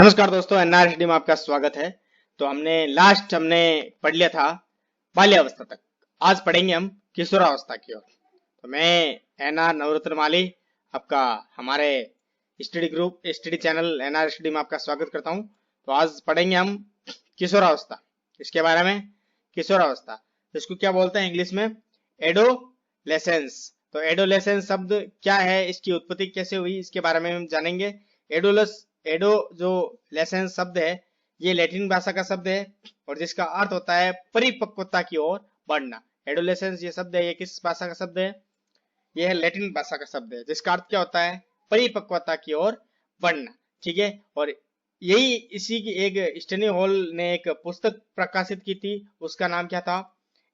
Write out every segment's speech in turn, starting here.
नमस्कार दोस्तों, एनआरएचडी में आपका स्वागत है। तो हमने पढ़ लिया था बाल्यावस्था तक। आज पढ़ेंगे हम किशोरावस्था की ओर। तो मैं एनआर नवरत्न माली आपका हमारे स्टडी चैनल एनआरएचडी में आपका स्वागत करता हूं। तो आज पढ़ेंगे हम किशोरावस्था, इसके बारे में। किशोरावस्था इसको क्या बोलते हैं इंग्लिश में? एडोलेसेंस। तो एडोलेसेंस शब्द क्या है, इसकी उत्पत्ति कैसे हुई, इसके बारे में हम जानेंगे। एडो जो लेसेंस शब्द है, ये लैटिन भाषा का शब्द है और जिसका अर्थ होता है परिपक्वता की ओर बढ़ना। एडोलेसेंस ये शब्द है, ये किस भाषा का शब्द है? ये है लैटिन भाषा का शब्द है, जिसका अर्थ क्या होता है? परिपक्वता की ओर बढ़ना। ठीक है। और यही इसी की एक स्टेनी हॉल ने एक पुस्तक प्रकाशित की थी, उसका नाम क्या था?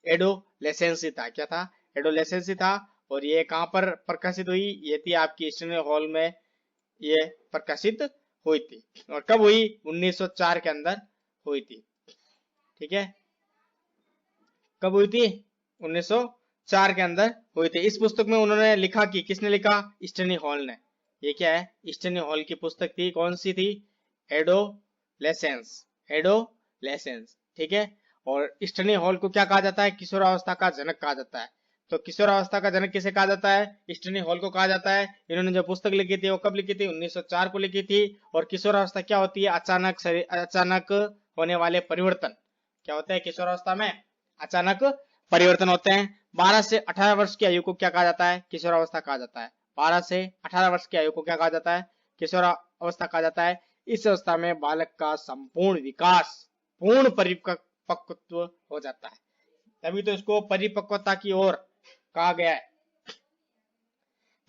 एडोलेसेंस था। क्या था? एडोलेसेंस था। और ये कहां पर प्रकाशित हुई? ये थी आपकी स्टेनी हॉल में ये प्रकाशित हुई थी। और कब हुई? 1904 के अंदर हुई थी। ठीक है, कब हुई थी? 1904 के अंदर हुई थी। इस पुस्तक में उन्होंने लिखा कि, किसने लिखा? स्टेनी हॉल ने। ये क्या है? स्टेनी हॉल की पुस्तक थी। कौन सी थी? एडोलेसेंस। एडोलेसेंस। ठीक है। और स्टेनी हॉल को क्या कहा जाता है? किशोरावस्था का जनक कहा जाता है। तो किशोरावस्था का जनक किसे कहा जाता है? स्टेनी हॉल को कहा जाता है। इन्होंने जो पुस्तक लिखी थी वो कब लिखी थी? 1904 को लिखी थी। और किशोरावस्था क्या होती है? अचानक होने वाले परिवर्तन। क्या होता है किशोरावस्था में? अचानक परिवर्तन होते हैं। 12 से 18 वर्ष की आयु को क्या कहा जाता है? किशोरावस्था कहा जाता है। 12 से 18 वर्ष की आयु को क्या कहा जाता है? किशोरावस्था कहा जाता है। इस अवस्था में बालक का संपूर्ण विकास, पूर्ण परिपक्वत्व हो जाता है। तभी तो इसको परिपक्वता की ओर कहा गया है।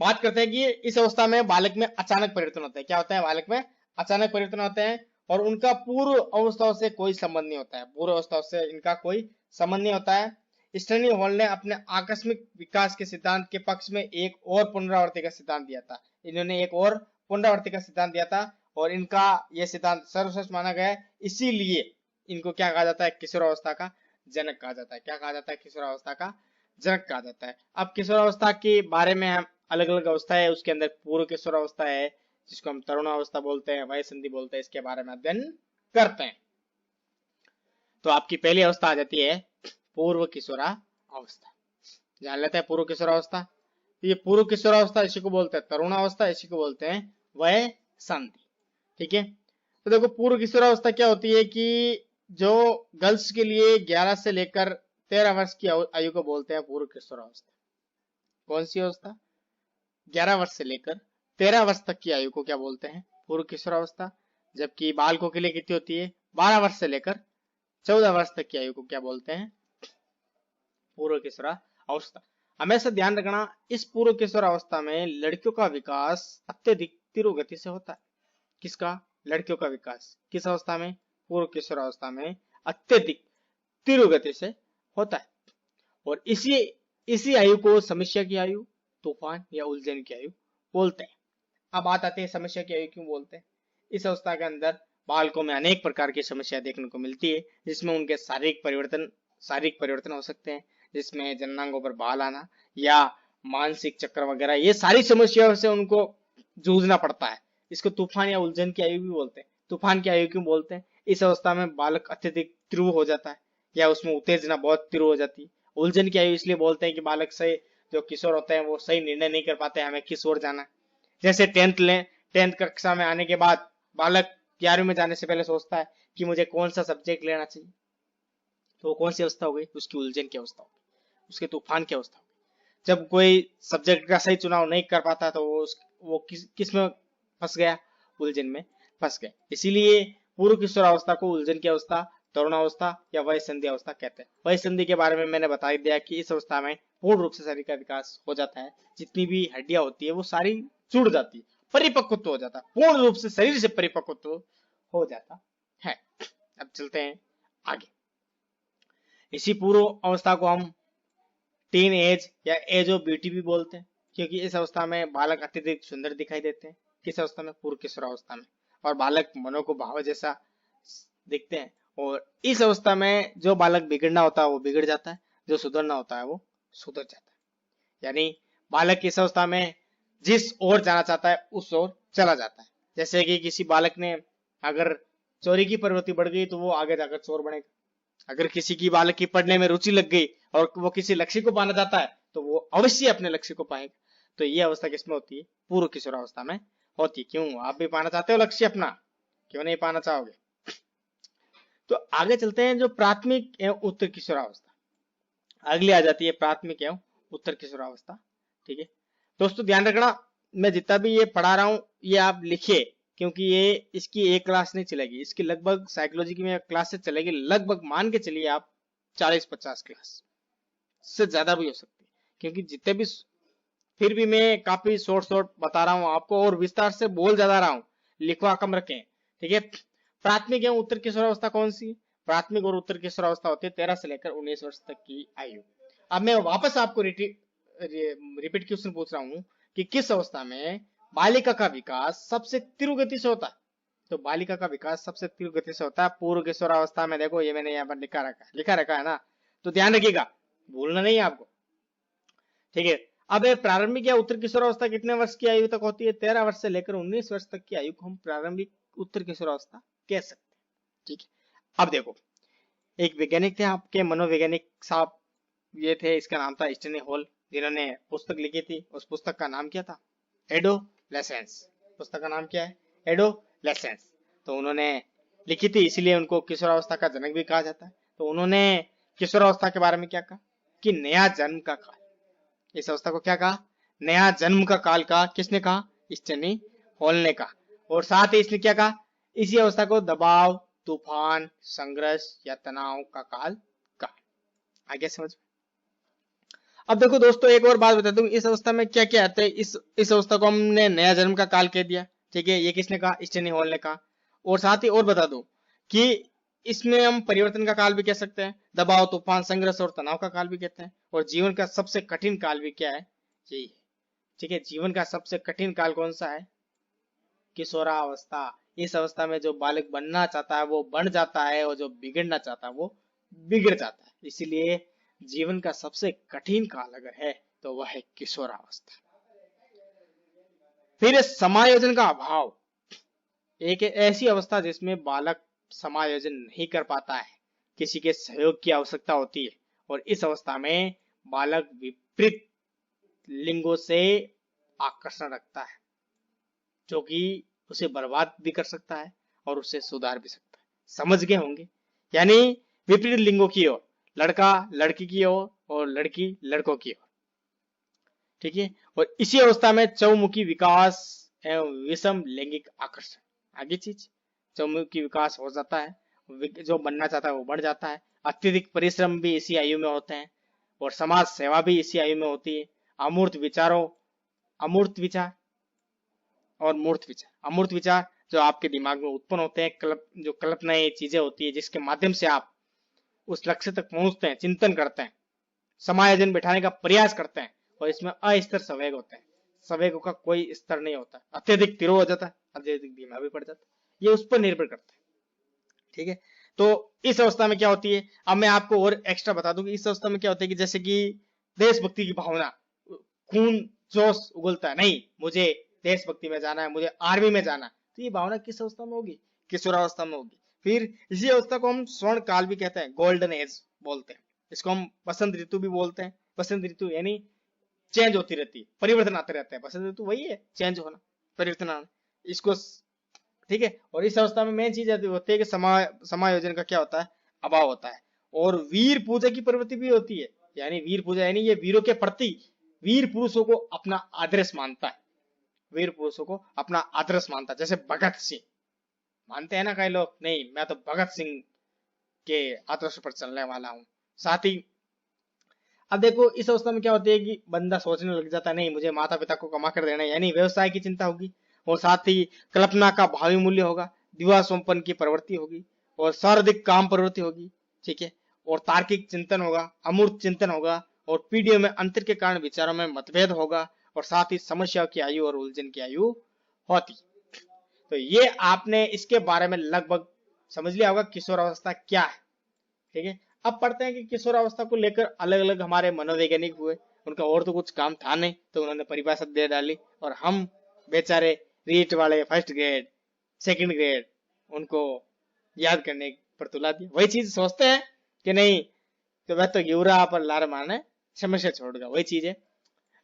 बात करते हैं कि इस अवस्था में बालक में अचानक परिवर्तन होते हैं। क्या होता है? बालक में अचानक परिवर्तन होते हैं और उनका पूर्व अवस्थाओं से कोई संबंध नहीं होता है। पूर्व अवस्थाओं से इनका कोई संबंध नहीं होता है। स्टेनी हॉल ने अपने आकस्मिक विकास के सिद्धांत के पक्ष में एक और पुनरावृत्ति का सिद्धांत दिया था। इन्होंने एक और पुनरावृत्ति का सिद्धांत दिया था और इनका यह सिद्धांत सर्वश्रेष्ठ माना गया है। इसीलिए इनको क्या कहा जाता है? किशोरावस्था का जनक कहा जाता है। क्या कहा जाता है? किशोरावस्था का जनक कहा जाता है। अब किशोरावस्था के बारे में हम अलग अलग अवस्था है, उसके अंदर पूर्व किशोरावस्था है, जिसको हम तरुणावस्था बोलते हैं, वय संधि बोलते हैं। इसके बारे में अध्ययन करते हैं। तो आपकी पहली अवस्था आ जाती है पूर्व किशोरावस्था। जान लेते हैं पूर्व किशोरावस्था। ये पूर्व किशोरावस्था इसी को बोलते हैं तरुणावस्था, इसी को बोलते हैं वय संधि। ठीक है। तो देखो, पूर्व किशोरावस्था क्या होती है कि जो गर्ल्स के लिए 11 से लेकर 13 वर्ष की आयु को बोलते हैं पूर्व किशोरावस्था। कौन सी अवस्था? 11 वर्ष से लेकर 13 वर्ष तक की आयु को क्या बोलते हैं? पूर्व किशोरावस्था। जबकि बालकों के लिए कितनी होती है? 12 वर्ष से लेकर 14 वर्ष तक की आयु को क्या बोलते हैं? पूर्व किशोरावस्था। हमेशा ध्यान रखना, इस पूर्व किशोरावस्था में लड़कियों का विकास अत्यधिक तीव्र गति से होता है। किसका? लड़कियों का विकास किस अवस्था में? पूर्व किशोरावस्था में अत्यधिक तीव्र गति से होता है। और इसी आयु को समस्या की आयु, तूफान या उलझन की आयु बोलते हैं। अब बात आती है समस्या की आयु क्यों बोलते हैं। इस अवस्था के अंदर बालकों में अनेक प्रकार की समस्या देखने को मिलती है, जिसमें उनके शारीरिक परिवर्तन हो सकते हैं, जिसमें जननांगों पर बाल आना या मानसिक चक्र वगैरह, ये सारी समस्याओं से उनको जूझना पड़ता है। इसको तूफान या उलझन की आयु भी बोलते हैं। तूफान की आयु क्यों बोलते हैं? इस अवस्था में बालक अत्यधिक तीव्र हो जाता है या उसमें उत्तेजना बहुत तीव्र हो जाती है। उलझन की आयु इसलिए बोलते हैं कि बालक से जो किशोर होते हैं वो सही निर्णय नहीं कर पाते, हमें किस ओर जाना है। जैसे टेंथ कक्षा में आने के बाद बालक 11वीं में जाने से पहले सोचता है कि मुझे कौन सा सब्जेक्ट लेना चाहिए। तो वो कौन सी अवस्था हो गई? उसकी उलझन की अवस्था हो गई, उसके तूफान की अवस्था हो गई। जब कोई सब्जेक्ट का सही चुनाव नहीं कर पाता तो वो किस में फंस गया? उलझन में फंस गया। इसीलिए पूर्व किशोरावस्था को उलझन की अवस्था, तरुणावस्था या वय संधि अवस्था कहते हैं। वय संधि के बारे में मैंने बता दिया कि इस अवस्था में पूर्ण रूप से शरीर का विकास हो जाता है। जितनी भी हड्डियां होती है वो सारी जुड़ जाती है, परिपक्वत्व हो जाता है, पूर्ण रूप से शरीर से परिपक्वत्व हो जाता है। अब चलते हैं आगे। इसी पूर्व अवस्था को हम टीन एज या एज ऑफ ब्यूटी भी बोलते हैं, क्योंकि इस अवस्था में बालक अत्यधिक सुंदर दिखाई देते हैं। किस अवस्था में? पूर्व किशोरावस्था में। और बालक मनो को भाव जैसा दिखते हैं। और इस अवस्था में जो बालक बिगड़ना होता है वो बिगड़ जाता है, जो सुधरना होता है वो सुधर जाता है। यानी बालक इस अवस्था में जिस ओर जाना चाहता है उस ओर चला जाता है। जैसे कि किसी बालक ने अगर चोरी की प्रवृत्ति बढ़ गई तो वो आगे जाकर चोर बनेगा। अगर किसी की बालक की पढ़ने में रुचि लग गई और वो किसी लक्ष्य को पाना चाहता है तो वो अवश्य अपने लक्ष्य को पाएगा। तो ये अवस्था किसमें होती है? पूर्व किशोरावस्था में होती है। क्यों? आप भी पाना चाहते हो लक्ष्य अपना, क्यों नहीं पाना चाहोगे? तो आगे चलते हैं, जो प्राथमिक एवं उत्तर किशोरावस्था अगली आ जाती है, प्राथमिक एवं उत्तर किशोरावस्था। ठीक है दोस्तों, ध्यान रखना, मैं जितना भी ये पढ़ा रहा हूं ये आप लिखिए, क्योंकि ये इसकी एक क्लास नहीं चलेगी, इसकी लगभग साइकोलॉजी की में क्लासेस चलेगी, लगभग मान के चलिए आप 40-50 क्लास से ज्यादा भी हो सकती है, क्योंकि जितने भी, फिर भी मैं काफी शॉर्ट बता रहा हूं आपको और विस्तार से बोल ज्यादा रहा हूं, लिखवा कम रखें। ठीक है, प्राथमिक एवं उत्तर किशोरावस्था कौन सी? प्राथमिक और उत्तर किशोरावस्था होती है 13 से लेकर 19 वर्ष तक की आयु। अब मैं वापस आपको रिपीट क्वेश्चन पूछ रहा हूं कि किस अवस्था में बालिका का विकास सबसे तीव्र गति से होता है? तो बालिका का विकास सबसे तीव्र गति से होता है पूर्व किशोरावस्था में। देखो ये मैंने यहाँ पर लिखा रखा है ना, तो ध्यान रखिएगा, भूलना नहीं है आपको। ठीक है, अब प्रारंभिक या उत्तर किशोरावस्था कितने वर्ष की आयु तक होती है? 13 वर्ष से लेकर 19 वर्ष तक की आयु को हम प्रारंभिक उत्तर किशोरावस्था कह सकते हैं। ठीक है, अब देखो, एक वैज्ञानिक थे आपके मनोवैज्ञानिक साहब, ये थे, इसका नाम था स्टेनी हॉल, जिन्होंने पुस्तक लिखी थी। उस पुस्तक का नाम क्या था? एडोलेसेंस। पुस्तक का नाम क्या है? एडोलेसेंस। तो उन्होंने लिखी थी, इसीलिए उनको किशोरावस्था का जनक भी कहा जाता है। तो उन्होंने किशोरावस्था के बारे में क्या कहा कि नया जन्म का काल। इस अवस्था को क्या कहा? नया जन्म का काल कहा। किसने कहा? स्टेनी हॉल ने कहा। और साथ ही इसने क्या कहा? इसी अवस्था को दबाव, तूफान, संघर्ष या तनाव का काल कहा। आगे समझ। अब देखो दोस्तों, एक और बात बता दूं, इस अवस्था में क्या क्या आता है। इस अवस्था को हमने नया जन्म का काल कह दिया। ठीक है, ये किसने कहा? स्टेनी हॉल ने कहा। और साथ ही और बता दूं कि इसमें हम परिवर्तन का काल भी कह सकते हैं, दबाव, तूफान, संघर्ष और तनाव का काल भी कहते हैं। और जीवन का सबसे कठिन काल भी क्या है? यही है। ठीक है, जीवन का सबसे कठिन काल कौन सा है? किशोरावस्था। इस अवस्था में जो बालक बनना चाहता है वो बन जाता है, और जो बिगड़ना चाहता है वो बिगड़ जाता है। इसीलिए जीवन का सबसे कठिन काल अगर है तो वह है किशोरावस्था। फिर समायोजन का अभाव, एक ऐसी अवस्था जिसमें बालक समायोजन नहीं कर पाता है, किसी के सहयोग की आवश्यकता होती है। और इस अवस्था में बालक विपरीत लिंगों से आकर्षण रखता है, जो कि उसे बर्बाद भी कर सकता है और उसे सुधार भी सकता है। समझ गए होंगे? यानी विपरीत लिंगों की ओर, लड़का लड़की की ओर और लड़की लड़कों की ओर। ठीक है, और इसी अवस्था में चौमुखी विकास एवं विषम लैंगिक आकर्षण, आगे चीज चौमुखी विकास हो जाता है, जो बनना चाहता है वो बढ़ जाता है। अत्यधिक परिश्रम भी इसी आयु में होते हैं, और समाज सेवा भी इसी आयु में होती है। अमूर्त विचार और मूर्त विचार। अमूर्त विचार जो आपके दिमाग में उत्पन्न होते हैं, जो कल्पनाएं चीजें होती है जिसके माध्यम से आप उस लक्ष्य तक पहुंचते हैं, चिंतन करते हैं, समायोजन बिठाने का प्रयास करते हैं। और इसमें अस्थिर संवेग होते हैं, संवेगों का कोई स्तर नहीं होता, अत्यधिक तीव्र हो जाता है, अत्यधिक धीमा भी पड़ जाता है, ये उस पर निर्भर करता है। ठीक है, तो इस अवस्था में क्या होती है, अब मैं आपको और एक्स्ट्रा बता दूं कि इस अवस्था में क्या होता है कि जैसे कि देशभक्ति की भावना, खून जोश उगलता है, नहीं मुझे देशभक्ति में जाना है, मुझे आर्मी में जाना है, तो ये भावना किस अवस्था में होगी? किशोरावस्था में होगी। फिर इसी अवस्था को हम स्वर्ण काल भी कहते हैं, गोल्डन एज बोलते हैं। इसको हम बसंत ऋतु भी बोलते हैं। बसंत ऋतु यानी चेंज होती रहती है, परिवर्तन आते रहते हैं। बसंत ऋतु वही है, चेंज होना, परिवर्तन आना, इसको। ठीक है, और इस अवस्था में मेन चीज होती है कि समायोजन का क्या होता है? अभाव होता है। और वीर पूजा की प्रवृत्ति भी होती है, यानी वीर पूजा यानी ये वीरों के प्रति, वीर पुरुषों को अपना आदर्श मानता है, वीर पुरुषों को अपना आदर्श मानता है। जैसे भगत सिंह मानते हैं ना कई लोग, नहीं मैं तो भगत सिंह के आदर्श पर चलने वाला हूं। साथ ही अब देखो इस अवस्था में क्या होती है कि बंदा सोचने लग जाता है, नहीं मुझे माता पिता को कमा कर देना है, यानी व्यवसाय की चिंता होगी। और साथ ही कल्पना का भावी मूल्य होगा, दिवा सोमपन की प्रवृत्ति होगी, और सर्वाधिक काम प्रवृत्ति होगी। ठीक है, और तार्किक चिंतन होगा, अमूर्त चिंतन होगा, और पीढ़ियों में अंतर के कारण विचारों में मतभेद होगा, और साथ ही समस्याओं की आयु और उलझन की आयु होती। तो ये आपने इसके बारे में लगभग समझ लिया होगा किशोरावस्था क्या है। ठीक है, अब पढ़ते हैं कि किशोरावस्था को लेकर अलग अलग हमारे मनोवैज्ञानिक हुए, उनका और तो कुछ काम था नहीं, तो उन्होंने परिभाषा दे डाली, और हम बेचारे रीट वाले फर्स्ट ग्रेड, सेकंड ग्रेड, उनको याद करने पर तुला दिया। वही चीज सोचते हैं कि नहीं तो वह तो यूरा पर लार मारने समस्या छोड़गा, वही चीज है।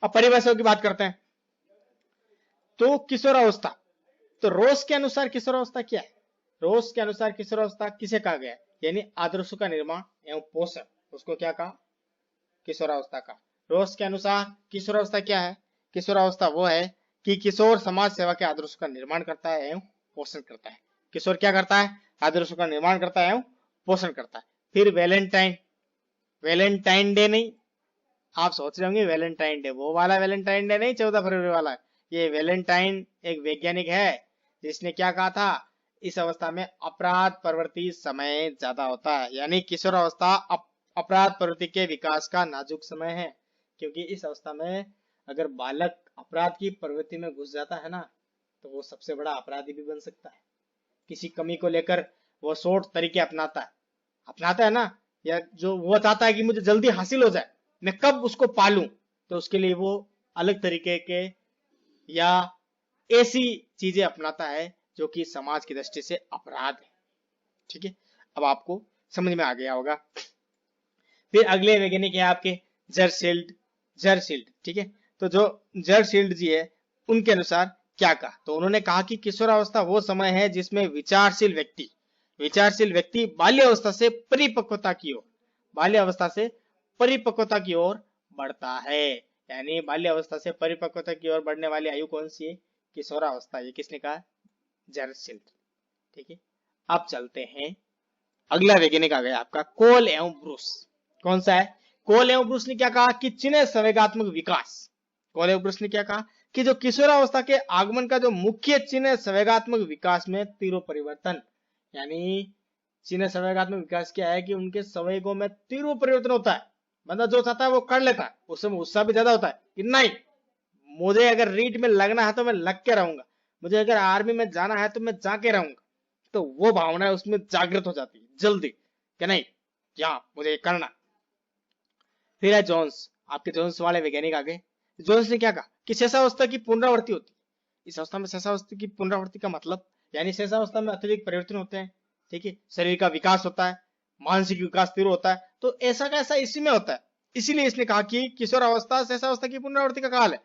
अब परिभाषाओं की बात करते हैं। तो किशोरावस्था, तो रोज के अनुसार किशोरावस्था क्या है? रोज के अनुसार किशोरावस्था किसे कहा गया है? यानी आदर्शों का निर्माण एवं पोषण, उसको क्या कहा? किशोरावस्था का। रोज के अनुसार किशोरावस्था क्या है? किशोरावस्था वो है कि किशोर समाज सेवा के आदर्शों का निर्माण करता है एवं पोषण करता है। किशोर क्या करता है? आदर्शों का निर्माण करता है एवं पोषण करता है। फिर वैलेंटाइन, वैलेंटाइन डे नहीं, आप सोच रहे होंगे वैलेंटाइन डे वो वाला वैलेंटाइन डे नहीं 14 फरवरी वाला। ये वैलेंटाइन एक वैज्ञानिक है जिसने क्या कहा था, इस अवस्था में अपराध प्रवृत्ति समय ज्यादा होता है। यानी किशोरावस्था अपराध प्रवृत्ति के विकास का नाजुक समय है, क्योंकि इस अवस्था में अगर बालक अपराध की प्रवृत्ति में घुस जाता है ना, तो वो सबसे बड़ा अपराधी भी बन सकता है। किसी कमी को लेकर वो शॉर्ट तरीके अपनाता है ना, या जो वो चाहता है कि मुझे जल्दी हासिल हो जाए, मैं कब उसको पालूं, तो उसके लिए वो अलग तरीके के या ऐसी चीजें अपनाता है जो कि समाज की दृष्टि से अपराध है। ठीक है, अब आपको समझ में आ गया होगा। फिर अगले वैज्ञानिक है आपके जरशील्ड। ठीक है, तो जो जरशील्ड जी है उनके अनुसार क्या कहा, तो उन्होंने कहा कि किशोरावस्था वो समय है जिसमें विचारशील व्यक्ति बाल्यावस्था से परिपक्वता की ओर बढ़ता है। यानी बाल्यावस्था से परिपक्वता की ओर बढ़ने वाली आयु कौन सी है? किशोरावस्था। ये किसने कहा? जरशील्ड। ठीक है, अब चलते हैं, अगला वैज्ञानिक आ गया आपका कोल एवं ब्रूस। कौन सा है? कोल एवं ब्रूस ने क्या कहा कि चिन्ह संवेगात्मक विकास। कोल एवं ब्रूस ने क्या कहा कि जो किशोरावस्था के आगमन का जो मुख्य चिन्ह संवेगात्मक विकास में तीव्र परिवर्तन, यानी चिन्ह संवेगात्मक विकास क्या है कि उनके संवेगों में तीव्र परिवर्तन होता है। बंदा जो चाहता है वो कर लेता है, उसमें उत्साह भी ज्यादा होता है कि नहीं मुझे अगर रीट में लगना है तो मैं लग के रहूंगा, मुझे अगर आर्मी में जाना है तो मैं जाके रहूंगा। तो वो भावना है उसमें जागृत हो जाती है जल्दी कि नहीं यहाँ मुझे करना। फिर है जोन्स, आपके जोन्स वाले वैज्ञानिक आगे। जोन्स ने क्या कहा कि शेषावस्था की पुनरावृत्ति होती है। इस अवस्था में शेषावस्था की पुनरावृत्ति का मतलब, यानी शेषावस्था में अत्यधिक परिवर्तन होते हैं। ठीक है, शरीर का विकास होता है, मानसिक विकास तीव्र होता है, तो ऐसा का ऐसा इसी में होता है। इसीलिए इसने कहा कि किशोरावस्था शेषावस्था की पुनरावृत्ति का काल है,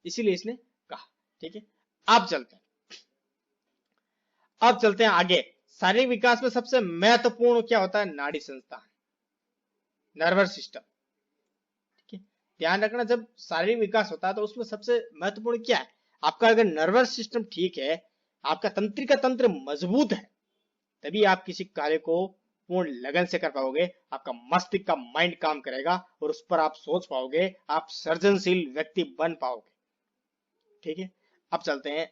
इसीलिए इसने कहा। ठीक है, अब चलते हैं आगे। शारीरिक विकास में सबसे महत्वपूर्ण क्या होता है? नाड़ी संस्थान, नर्वस सिस्टम। ठीक है, ध्यान रखना, जब शारीरिक विकास होता है तो उसमें सबसे महत्वपूर्ण क्या है? आपका अगर नर्वस सिस्टम ठीक है, आपका तंत्रिका तंत्र मजबूत है, तभी आप किसी कार्य को पूर्ण लगन से कर पाओगे, आपका मस्तिष्क का माइंड काम करेगा और उस पर आप सोच पाओगे, आप सृजनशील व्यक्ति बन पाओगे। ठीक है, अब चलते हैं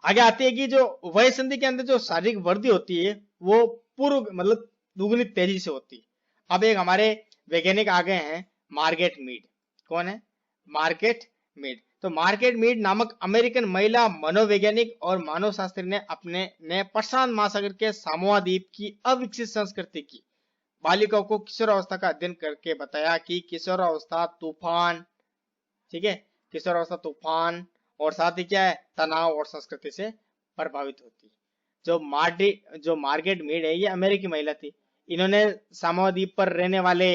आगे आते हैं कि जो वय संधि के अंदर जो शारीरिक वृद्धि होती है वो पूर्व मतलब दुगनी तेजी से होती है। अब एक हमारे वैज्ञानिक आ गए हैं मार्गरेट मीड। कौन है? Margaret Mead. तो मार्गरेट मीड नामक अमेरिकन महिला मनोवैज्ञानिक और मानव शास्त्री ने प्रशांत महासागर के सामोआ द्वीप की अविकसित संस्कृति की बालिकाओं को किशोरावस्था का अध्ययन करके बताया कि किशोरावस्था तूफान, ठीक है, किशोरावस्था तूफान और साथ ही क्या है, तनाव और संस्कृति से प्रभावित होती है। जो मार्गरेट मीड है ये अमेरिकी महिला थी। इन्होंने सामोआ द्वीप पर रहने वाले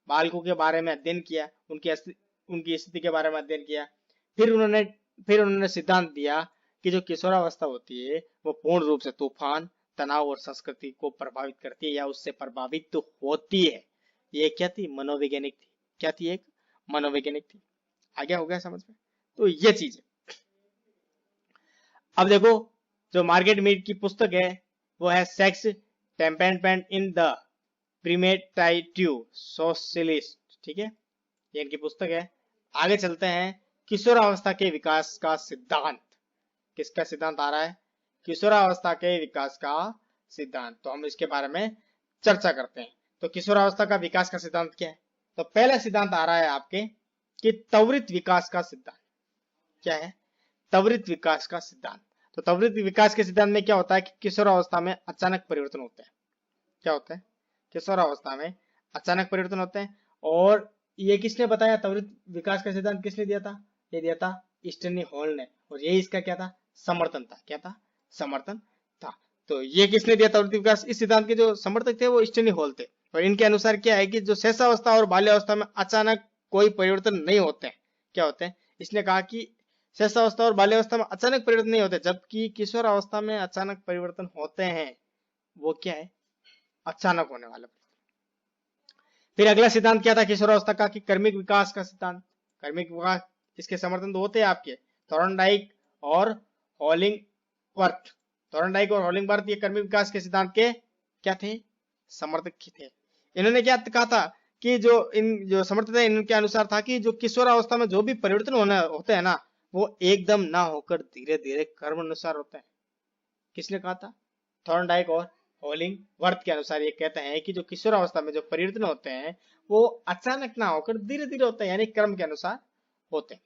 बालकों के बारे में अध्ययन किया, उनकी स्थिति के बारे में अध्ययन किया। फिर उन्होंने सिद्धांत दिया कि जो किशोरावस्था होती है वो पूर्ण रूप से तूफान, तनाव और संस्कृति को प्रभावित करती है या उससे प्रभावित तो होती है। ये क्या थी? मनोवैज्ञानिक थी। क्या थी? एक मनोवैज्ञानिक थी। आगे हो गया समझ में? तो ये चीज है। अब देखो, जो मार्गरेट मीड की पुस्तक है वो है sex temperament in the primitive socialist. ठीक है, ये इनकी पुस्तक है। आगे चलते हैं, किशोरावस्था के विकास का सिद्धांत। किसका सिद्धांत आ रहा है? किशोरावस्था के विकास का सिद्धांत। तो हम इसके बारे में चर्चा करते हैं। तो किशोरावस्था का विकास का सिद्धांत क्या है? तो पहला सिद्धांत आ रहा है आपके कि त्वरित विकास का सिद्धांत। क्या है? त्वरित विकास का सिद्धांत। तो त्वरित विकास के सिद्धांत में क्या होता है कि किशोरावस्था में अचानक परिवर्तन होते हैं। क्या होता है? किशोरावस्था में अचानक परिवर्तन होते हैं। और ये किसने बताया? त्वरित विकास का सिद्धांत किसने दिया था? ये दिया था स्टैनली हॉल ने। और ये इसका क्या था? समर्थन था। क्या था? समर्थन था। तो ये किसने दिया त्वरित विकास? इस सिद्धांत के जो समर्थक थे वो स्टेनी हॉल थे। और इनके अनुसार क्या है कि जो शेषावस्था और बाल्यावस्था में अचानक कोई परिवर्तन नहीं होते हैं। क्या होते हैं? इसने कहा कि शेषावस्था और बाल्यावस्था में अचानक परिवर्तन नहीं होते, जबकि किशोरावस्था में अचानक परिवर्तन होते हैं। वो क्या है? अचानक होने वाला। फिर अगला सिद्धांत क्या था किशोरावस्था का? कि कर्मिक विकास का सिद्धांत। कर्मिक विकास, इसके समर्थन तो होते हैं आपके थॉर्नडाइक और हॉलिंगवर्थ। थॉर्नडाइक और हॉलिंगवर्थ ये कर्मिक विकास के सिद्धांत के क्या थे? समर्थक थे। इन्होंने क्या कहा था कि जो समर्थक है इनके अनुसार था कि जो किशोरावस्था में जो भी परिवर्तन होते हैं ना, वो एकदम ना होकर धीरे धीरे कर्म अनुसार होते हैं। किसने कहा था? थॉर्नडाइक और हॉलिंगवर्थ के अनुसार ये कहते हैं कि जो किशोरावस्था में जो परिवर्तन होते हैं वो अचानक ना होकर धीरे धीरे होते हैं, यानी क्रम के अनुसार होते हैं।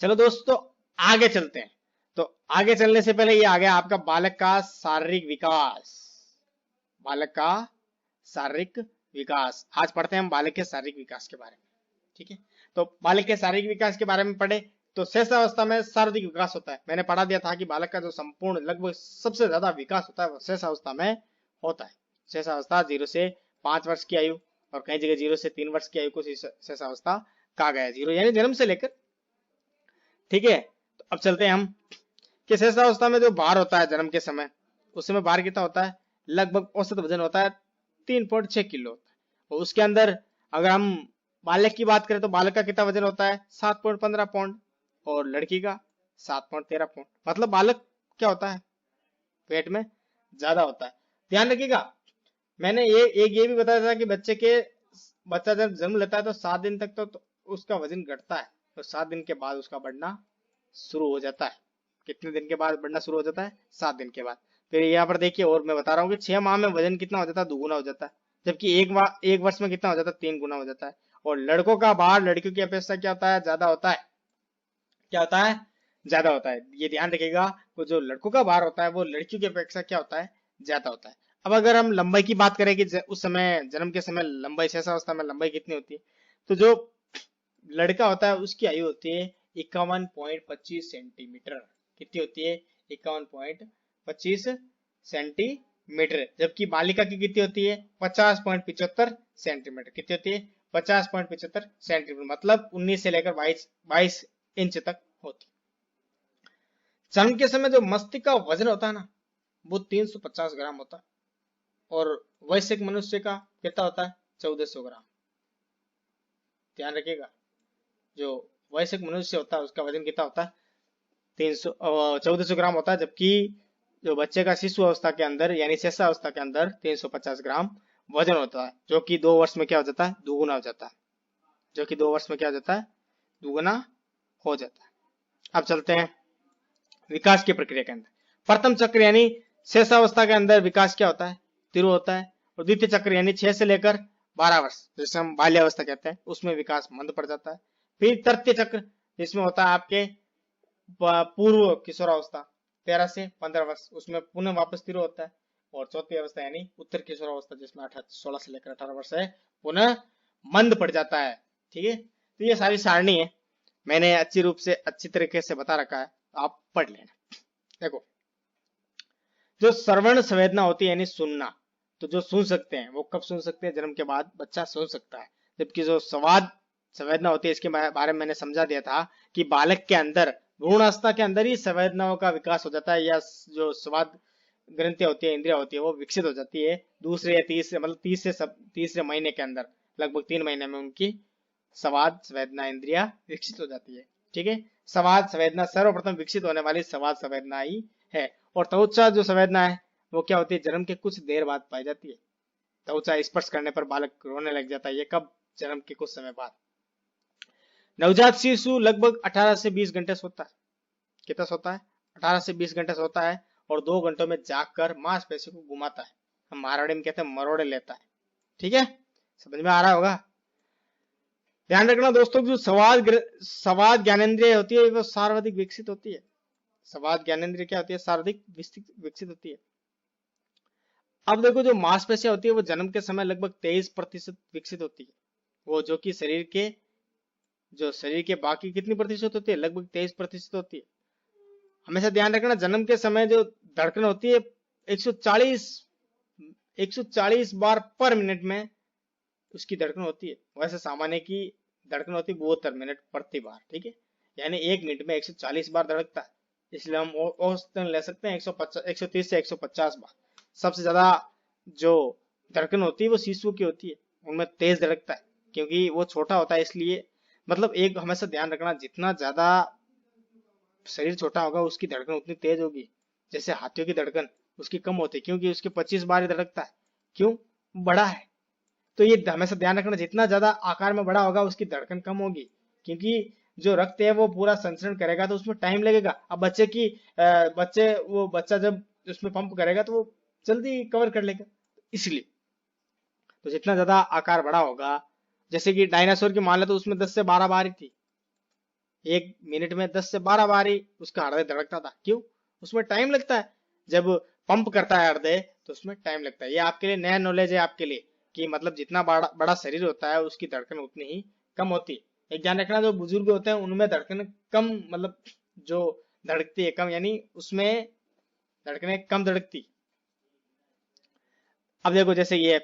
चलो दोस्तों आगे चलते हैं। तो आगे चलने से पहले ये आ गया आपका बालक का शारीरिक विकास। बालक का शारीरिक विकास। आज पढ़ते हैं हम बालक के शारीरिक विकास के बारे में। ठीक है, तो बालक के शारीरिक विकास के बारे में पढ़े तो शेषावस्था में शारीरिक विकास होता है। मैंने पढ़ा दिया था कि बालक का जो संपूर्ण लगभग सबसे ज्यादा विकास होता है वो शेषावस्था में होता है। शेषावस्था 0 से 5 वर्ष की आयु और कई जगह 0 से 3 वर्ष की आयु को शेषावस्था कहा गया है। 0 यानी जन्म से लेकर। ठीक है, तो अब चलते हैं हम कि शेषावस्था में जो भार होता है जन्म के समय, उस समय भार कितना होता है? लगभग औसत वजन होता है 3.6 किलो होता है। और उसके अंदर अगर हम बालक की बात करें तो बालक का कितना वजन होता है? 7.15 पाउंड और लड़की का 7.13 पाउंड। मतलब बालक क्या होता है? पेट में ज्यादा होता है। ध्यान रखिएगा, मैंने ये भी बताया था कि बच्चा जब जन्म लेता है तो 7 दिन तक तो उसका वजन घटता है, तो 7 दिन के बाद उसका बढ़ना शुरू हो जाता है। कितने दिन के बाद बढ़ना शुरू हो जाता है? 7 दिन के बाद। फिर यहाँ पर देखिए, और मैं बता रहा हूँ कि 6 माह में वजन कितना हो जाता है? 2 गुना हो जाता है। जबकि एक वर्ष में कितना हो जाता है? 3 गुना हो जाता है। और लड़कों का भार लड़कियों की अपेक्षा क्या होता है? ज्यादा होता है। क्या होता है? ज्यादा होता है। ये ध्यान रखिएगा, वो जो लड़कों का भार होता है वो लड़कियों की अपेक्षा क्या होता है? ज्यादा होता है। अब अगर हम लंबाई की बात करें कि उस समय जन्म के समय लंबाई, शेषावस्था में लंबाई कितनी होती है, तो जो लड़का होता है उसकी आयु होती है 51.25 सेंटीमीटर। कितनी होती है? 51.25 सेंटीमीटर। जबकि बालिका की कितनी होती है? 50.75 सेंटीमीटर। कितनी होती है? 50.75 सेंटीमीटर। मतलब 19 से लेकर 22 इंच तक होती। जन्म के समय जो मस्तिष्क का वजन होता है ना, वो 350 ग्राम होता है। और वयस्क मनुष्य का कितना होता है? 1400 ग्राम। ध्यान रखिएगा, जो वयस्क मनुष्य होता है उसका वजन कितना होता है? 1400 ग्राम होता है। जबकि जो बच्चे का शिशु अवस्था के अंदर यानी शेषावस्था के अंदर 350 ग्राम वजन होता है, जो कि 2 वर्ष में क्या हो जाता है? दुगुना हो जाता है। जो कि 2 वर्ष में क्या हो जाता है? दुगुना हो जाता है। अब चलते हैं विकास की प्रक्रिया के अंदर। प्रथम चक्र यानी शेषावस्था के अंदर विकास क्या होता है? तीव्र होता है। और द्वितीय चक्र यानी 6 से लेकर 12 वर्ष, जिसे हम बाल्यावस्था कहते हैं, उसमें विकास मंद पड़ जाता है। फिर तृतीय चक्र जिसमें होता है आपके पूर्व किशोरावस्था 13 से 15 वर्ष, उसमें पुनः वापस तीव्र होता है। और चौथी अवस्था यानी उत्तर किशोरावस्था जिसमें 16 से लेकर 18 वर्ष है, पुनः मंद पड़ जाता है। ठीक है, तो ये सारी सारणी है, मैंने अच्छी तरीके से बता रखा है, आप पढ़ लेना। देखो, जो श्रवण संवेदना होती है यानी सुनना, तो जो सुन सकते हैं वो कब सुन सकते हैं? जन्म के बाद बच्चा सुन सकता है। जबकि जो स्वाद संवेदना होती है, इसके बारे में मैंने समझा दिया था कि बालक के अंदर भ्रूण अवस्था के अंदर ही संवेदनाओं का विकास हो जाता है, या जो स्वाद ग्रंथियां होती है, इंद्रिया होती है, वो विकसित हो जाती है दूसरे या तीसरे महीने के अंदर। लगभग 3 महीने में उनकी स्वाद संवेदना इंद्रिया विकसित हो जाती है। ठीक है, स्वाद संवेदना सर्वप्रथम विकसित होने वाली स्वाद संवेदना ही है। और त्वचा जो संवेदना है वो क्या होती है? जन्म के कुछ देर बाद पाई जाती है। त्वचा स्पर्श करने पर बालक रोने लग जाता है। ये कब? जन्म के कुछ समय बाद। नवजात शिशु लगभग 18 से 20 घंटे सोता है। कितना सोता है? 18 से 20 घंटे सोता है। और 2 घंटों में जागकर मांसपेशी को घुमाता है, हम मारवाड़ी में कहते हैं मरोड़े लेता है। ठीक है, समझ में आ रहा होगा। ध्यान रखना दोस्तों, जो स्वाद ज्ञानेंद्रिय होती है वो सर्वाधिक विकसित होती है। स्वाद ज्ञानेंद्रिय क्या होती है? सर्वाधिक विकसित होती है। अब देखो, जो मांसपेशियां होती है वो जन्म के समय लगभग 23% विकसित होती है। वो जो कि शरीर के बाकी कितनी प्रतिशत होती है? लगभग 23% होती है। हमेशा ध्यान रखना, जन्म के समय जो धड़कन होती है 140 बार पर मिनट में उसकी धड़कन होती है। वैसे सामान्य की धड़कन होती है 72 मिनट प्रति बार, ठीक है। यानी 1 मिनट में 140 बार धड़कता है, इसलिए हम औसतन ले सकते हैं 130 से 150 बार। सबसे ज्यादा जो धड़कन होती है वो शिशु की होती है, उनमें तेज धड़कता है क्योंकि वो छोटा होता है, इसलिए मतलब एक हमेशा ध्यान रखना, जितना ज्यादा शरीर छोटा होगा उसकी धड़कन उतनी तेज होगी। जैसे हाथियों की धड़कन उसकी कम होती है क्योंकि उसके 25 बार ही धड़कता है, क्यों, बड़ा है। तो ये हमेशा ध्यान रखना, जितना ज्यादा आकार में बड़ा होगा उसकी धड़कन कम होगी, क्योंकि जो रक्त है वो पूरा संचरण करेगा तो उसमें टाइम लगेगा। अब बच्चा जब उसमें पंप करेगा तो वो जल्दी कवर कर लेगा, इसलिए तो जितना ज्यादा आकार बड़ा होगा, जैसे कि डायनासोर की मान ले तो उसमें 10 से 12 बार ही थी, 1 मिनट में 10 से 12 बार ही उसका हृदय धड़कता था, क्यों, उसमें टाइम लगता है। जब पंप करता है हृदय तो उसमें टाइम लगता है। ये आपके लिए नया नॉलेज है आपके लिए कि मतलब जितना बड़ा बड़ा शरीर होता है उसकी धड़कन उतनी ही कम होती है। एक ध्यान रखना, जो बुजुर्ग होते हैं उनमें धड़कन कम, मतलब जो धड़कती है कम, यानी उसमें धड़कने कम धड़कती। अब देखो जैसे ये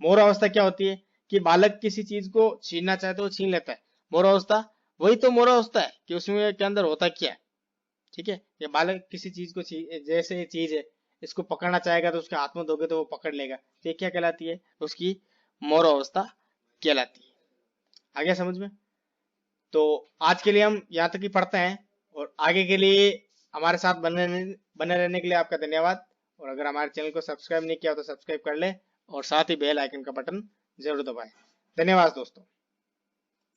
मोर अवस्था क्या होती है कि बालक किसी चीज को छीनना चाहे तो वो छीन लेता है। मोर अवस्था वही तो मोर अवस्था है कि उसमें के अंदर होता क्या है, ठीक है। ये बालक किसी चीज को जैसे ये चीज है इसको पकड़ना चाहेगा तो उसके हाथ में दोगे तो वो पकड़ लेगा, तो ये क्या कहलाती है, उसकी मोर अवस्था कहलाती है। आ गया समझ में। तो आज के लिए हम यहाँ तक ही पढ़ते हैं, और आगे के लिए हमारे साथ बने रहने के लिए आपका धन्यवाद। और अगर हमारे चैनल को सब्सक्राइब नहीं किया तो सब्सक्राइब कर ले, और साथ ही बेल आइकन का बटन जरूर दबाएं। धन्यवाद दोस्तों।